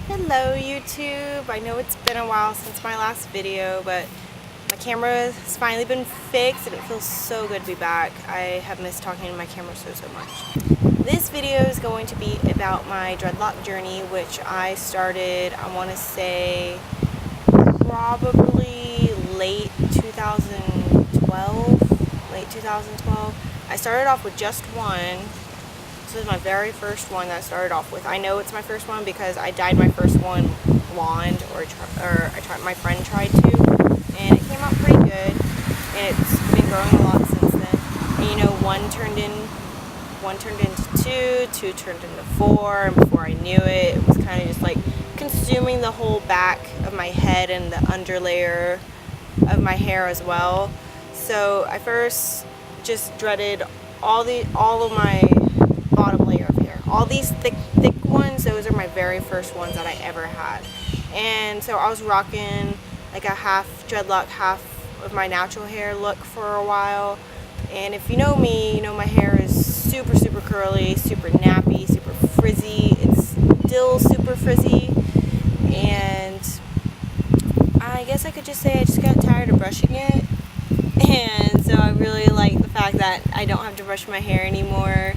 Hello YouTube! I know it's been a while since my last video, but my camera has finally been fixed and it feels so good to be back. I have missed talking to my camera so much. This video is going to be about my dreadlock journey, which I started, I want to say, probably late 2012. I started off with just one. This was my very first one that I started off with. I know it's my first one because I dyed my first one blonde, my friend tried to, and it came out pretty good, and it's been growing a lot since then. And you know, one turned into two turned into four, and before I knew it, it was kind of just like consuming the whole back of my head and the underlayer of my hair as well. So I first just dreaded all of my bottom layer of hair. All these thick ones, those are my very first ones that I ever had. And so I was rocking like a half dreadlock, half of my natural hair look for a while. And if you know me, you know my hair is super curly, super nappy, super frizzy. It's still super frizzy. And I guess I could just say I just got tired of brushing it. And so I really like the fact that I don't have to brush my hair anymore.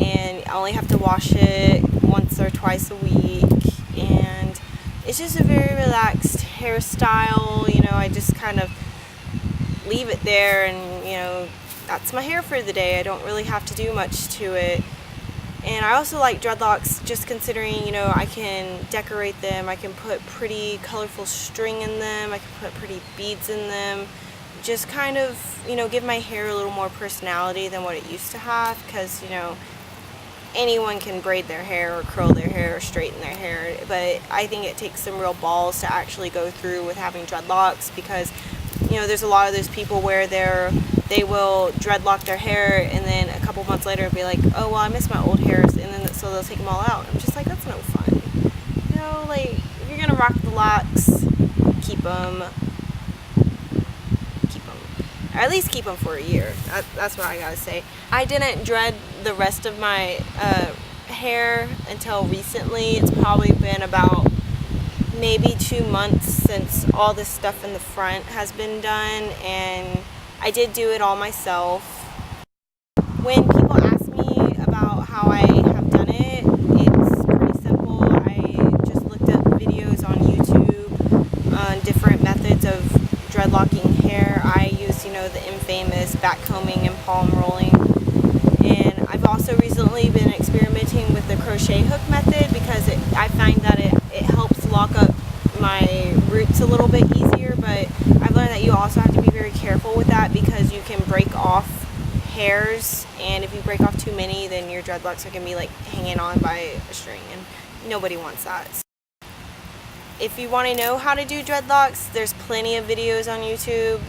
And I only have to wash it once or twice a week, and it's just a very relaxed hairstyle. You know, I just kind of leave it there, and you know, that's my hair for the day. I don't really have to do much to it. And I also like dreadlocks just considering, you know, I can decorate them, I can put pretty colorful string in them, I can put pretty beads in them, just kind of, you know, give my hair a little more personality than what it used to have, because, you know, anyone can braid their hair or curl their hair or straighten their hair, but I think it takes some real balls to actually go through with having dreadlocks, because you know there's a lot of those people where they will dreadlock their hair and then a couple months later be like, oh well, I miss my old hairs, and then so they'll take them all out. I'm just like, that's no fun. You know, like if you're gonna rock the locks, keep them. Or at least keep them for a year. That's what I gotta say. I didn't dread the rest of my hair until recently. It's probably been about maybe 2 months since all this stuff in the front has been done, and I did do it all myself. When people ask me about how I have done it, it's pretty simple. I just looked up videos on YouTube on different methods of dreadlocking hair. I use, you know, the infamous back combing and palm rolling, and I've also recently been experimenting with the crochet hook method because I find that it helps lock up my roots a little bit easier, but I've learned that you also have to be very careful with that because you can break off hairs, and if you break off too many, then your dreadlocks are going to be like hanging on by a string, and nobody wants that. If you want to know how to do dreadlocks, there's plenty of videos on YouTube,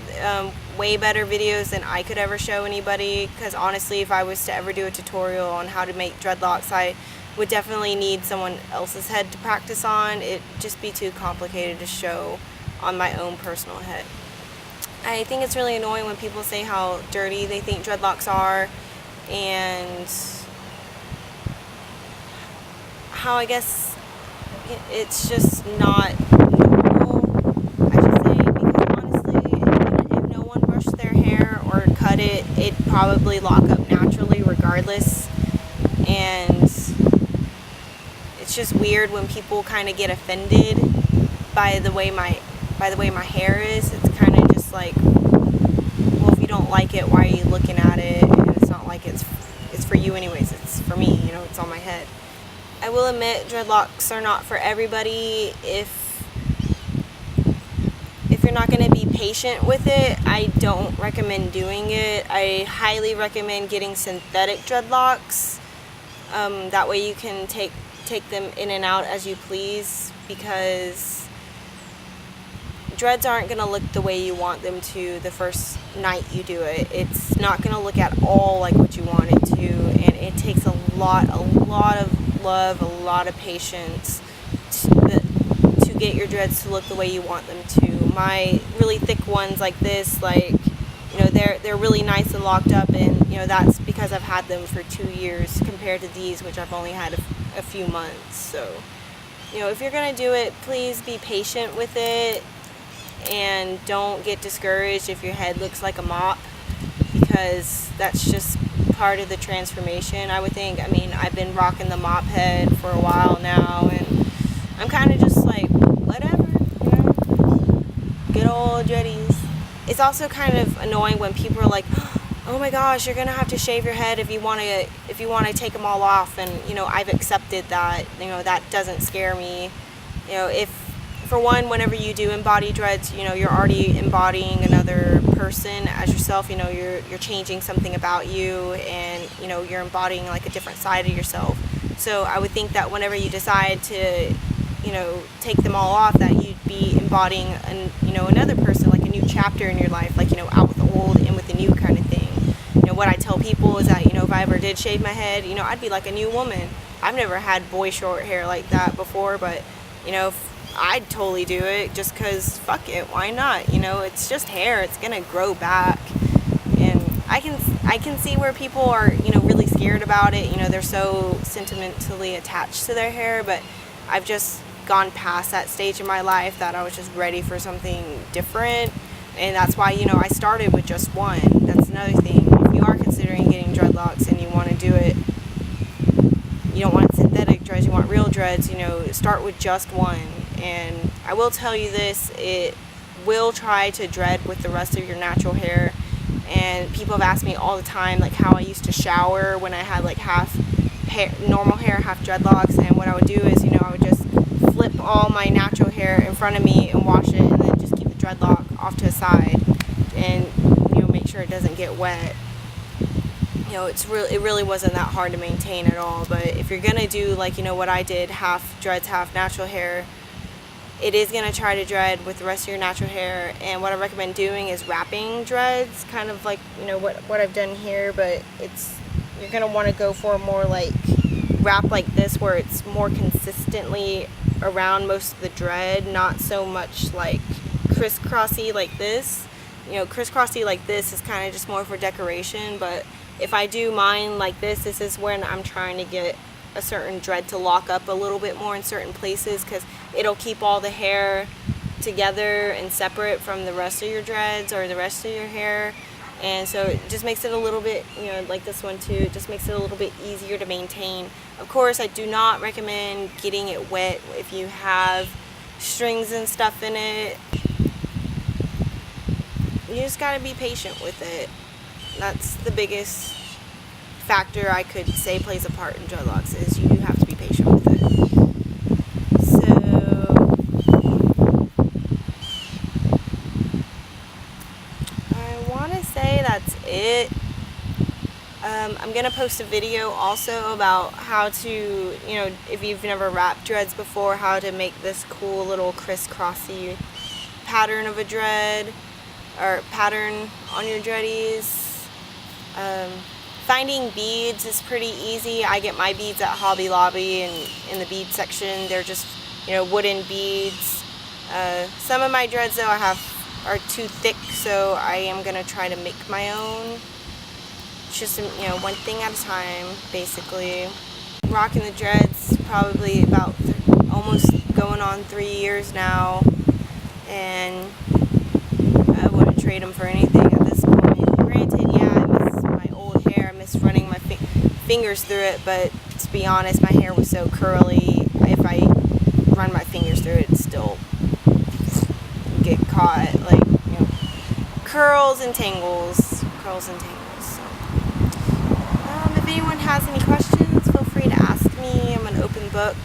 way better videos than I could ever show anybody, because honestly, if I was to ever do a tutorial on how to make dreadlocks, I would definitely need someone else's head to practice on. It'd just be too complicated to show on my own personal head. I think it's really annoying when people say how dirty they think dreadlocks are, and how I guess it's just not normal, I should say, because honestly, if no one brushed their hair or cut it, it'd probably lock up naturally regardless. And it's just weird when people kind of get offended by the way my hair is. It's kind of just like, well, if you don't like it, why are you looking at it? And it's not like it's for you anyways, it's for me, you know, it's on my head. I will admit dreadlocks are not for everybody. If you're not going to be patient with it, I don't recommend doing it. I highly recommend getting synthetic dreadlocks. That way you can take them in and out as you please, because dreads aren't going to look the way you want them to the first night you do it. It's not going to look at all like what you want it to, and it takes a lot of love, a lot of patience to get your dreads to look the way you want them to. My really thick ones like this, like, you know, they're really nice and locked up, and you know that's because I've had them for 2 years compared to these, which I've only had a few months. So you know, if you're gonna do it, please be patient with it and don't get discouraged if your head looks like a mop, because that's just part of the transformation, I would think. I mean, I've been rocking the mop head for a while now, and I'm kind of just like, whatever, you know, good old dreadies. It's also kind of annoying when people are like, oh my gosh, you're gonna have to shave your head if you want to take them all off. And you know, I've accepted that. You know, that doesn't scare me. You know, if for one, whenever you do embody dreads, you know, you're already embodying another person as yourself. You know, you're changing something about you, and you know, you're embodying like a different side of yourself. So I would think that whenever you decide to, you know, take them all off, that you'd be embodying another person, like a new chapter in your life, like, you know, out with the old, in with the new kind of thing. You know, what I tell people is that, you know, if I ever did shave my head, you know, I'd be like a new woman. I've never had boy short hair like that before, but, you know, I'd totally do it just because, fuck it, why not? You know, it's just hair, it's gonna grow back. And I can see where people are, you know, really scared about it. You know, they're so sentimentally attached to their hair, but I've just gone past that stage in my life that I was just ready for something different. And that's why, you know, I started with just one. That's another thing. If you are considering getting dreadlocks and you want to do it, you don't want synthetic dreads, you want real dreads, you know, start with just one. And I will tell you this, it will try to dread with the rest of your natural hair. And people have asked me all the time, like, how I used to shower when I had like half hair, normal hair, half dreadlocks. And what I would do is, you know, I would just flip all my natural hair in front of me and wash it, and then just keep the dreadlock off to the side, and you know, make sure it doesn't get wet. You know, it really wasn't that hard to maintain at all. But if you're gonna do, like, you know, what I did, half dreads, half natural hair, it is gonna try to dread with the rest of your natural hair. And what I recommend doing is wrapping dreads, kind of like, you know, what I've done here, but you're gonna want to go for more like wrap like this, where it's more consistently around most of the dread, not so much like crisscrossy like this. You know, crisscrossy like this is kind of just more for decoration, but if I do mine like this is when I'm trying to get a certain dread to lock up a little bit more in certain places, because it'll keep all the hair together and separate from the rest of your dreads or the rest of your hair. And so it just makes it a little bit, you know, like this one too, it just makes it a little bit easier to maintain. Of course, I do not recommend getting it wet if you have strings and stuff in it. You just gotta be patient with it. That's the biggest factor I could say plays a part in dreadlocks, is you have to be patient with it. That's it. I'm gonna post a video also about how to, you know, if you've never wrapped dreads before, how to make this cool little crisscrossy pattern of a dread, or pattern on your dreadies. Finding beads is pretty easy. I get my beads at Hobby Lobby, and in the bead section they're just, you know, wooden beads. Some of my dreads though are too thick, so I am gonna try to make my own. It's just, you know, one thing at a time, basically. Rocking the dreads probably about almost going on 3 years now, and I wouldn't trade them for anything at this point. Granted, yeah, I miss my old hair, I miss running my fingers through it, but to be honest, my hair was so curly, if I run my fingers through it, it'd still get caught, like, you know, curls and tangles. So, if anyone has any questions, feel free to ask me. I'm an open book.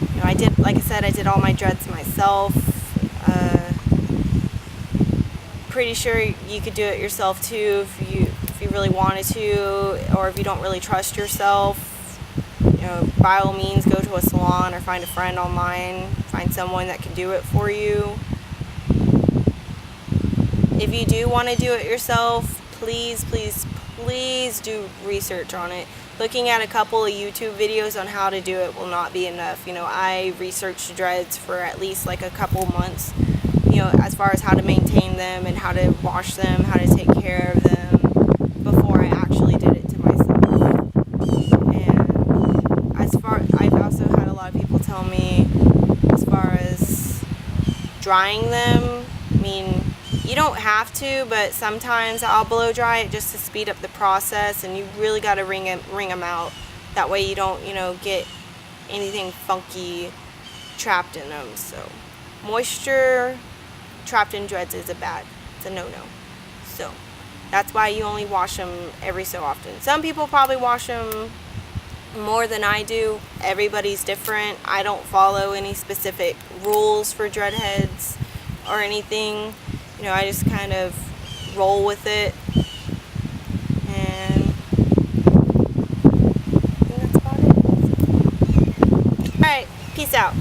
You know, like I said, I did all my dreads myself. Pretty sure you could do it yourself too if you really wanted to, or if you don't really trust yourself. You know, by all means, go to a salon or find a friend online. Find someone that can do it for you. If you do want to do it yourself, please do research on it. Looking at a couple of YouTube videos on how to do it will not be enough. You know, I researched dreads for at least like a couple months, you know, as far as how to maintain them and how to wash them, how to take care of them, before I actually did it to myself. And I've also had a lot tell me as far as drying them. I mean, you don't have to, but sometimes I'll blow dry it just to speed up the process, and you really got to wring them out. That way you don't, get anything funky trapped in them. So moisture trapped in dreads is it's a no-no. So that's why you only wash them every so often. Some people probably wash them more than I do. Everybody's different. I don't follow any specific rules for dread heads or anything. I just kind of roll with it. And I think that's about it. Alright, peace out.